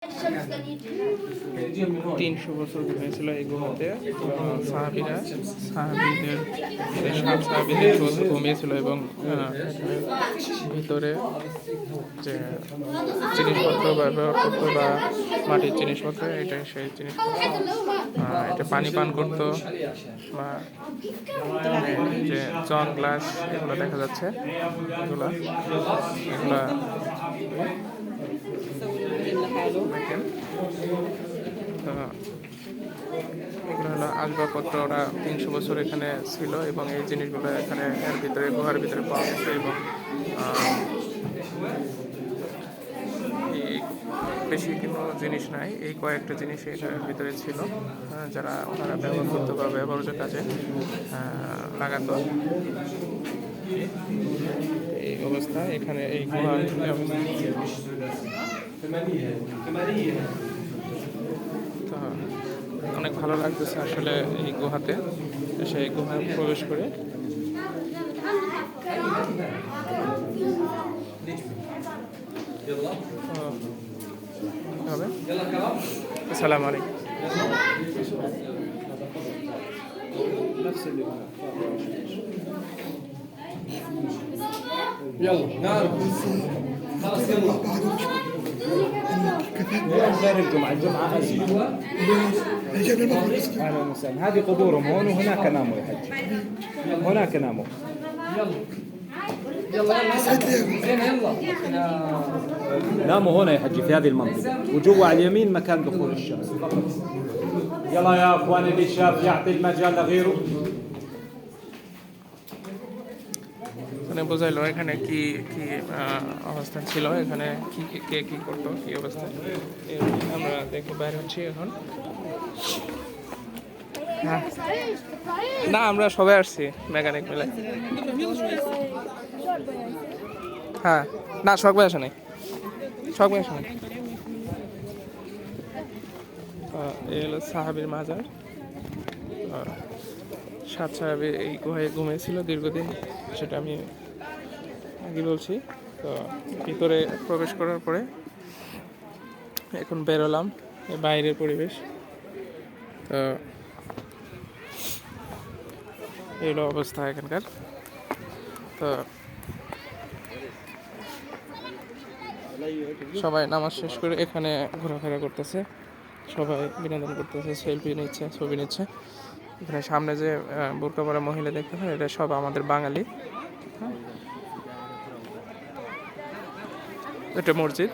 300 বছর হয়েছিল এই গুহাতে। সাহাবীদের ঘুমিয়েছিল এবং ভিতরে যে জিনিসপত্র ব্যবহার করতো বা মাটির জিনিসপত্র, এটা সেই জিনিসপত্র, এটা পানি পান করতো বা যে জন গ্লাস এগুলো দেখা যাচ্ছে, এগুলা দেখেন। এগুলো হলো আসবাবপত্র। ওরা 300 বছর এখানে ছিল এবং এই জিনিসগুলো এখানে এর ভিতরে, গুহার ভিতরে পাওয়া গেছে। এবং বেশি কোনো জিনিস নাই, এই কয়েকটা জিনিস এটার ভিতরে ছিল, যারা ওনারা ব্যবহার করতো বা ব্যবহার্য কাজে লাগাতো। এই অবস্থা এখানে, এই গুহার তো অনেক ভালো লাগতেছে আসলে এই গুহাতে, সেই গুহায় প্রবেশ করে। আসসালামু আলাইকুম। يلا خلاص يلا غير الجمعة أزمة. أهلا وسهلا. هذه قبورهم هون وهناك ناموا يا حج. هناك ناموا. يلا ناموا هنا يا حجي في هذه المنطقة، وجوا على اليمين مكان دخول الشمس. يلا يا اخوان، اللي شاف يعطي المجال لغيره. মানে বোঝাইলো এখানে কি কি অবস্থান ছিল, এখানে কি কে কি করতো, কি অবস্থা। আমরা দেখে বাইরে হচ্ছি এখন। না, আমরা সবাই আসছি মেকানিক মিলে। হ্যাঁ, না সকবাই আসে নাই, সকবাই আসে নাই। এই হলো সাহাবীর মাজার। 7 সাহাবী এই গুহায় ঘুমিয়েছিল দীর্ঘদিন, সেটা আমি আগে বলছি। তো ভিতরে প্রবেশ করার পরে এখন বেরোলাম, বাইরের পরিবেশ। তো এই হলো অবস্থা এখানকার। তো সবাই নামাজ শেষ করে এখানে ঘোরাফেরা করতেছে, সবাই বিনোদন করতেছে, সেলফি নিচ্ছে, ছবি নিচ্ছে। এখানে সামনে যে বোরকা পরা মহিলা দেখতে হয়, এটা সব আমাদের বাঙালি। এটা মসজিদ।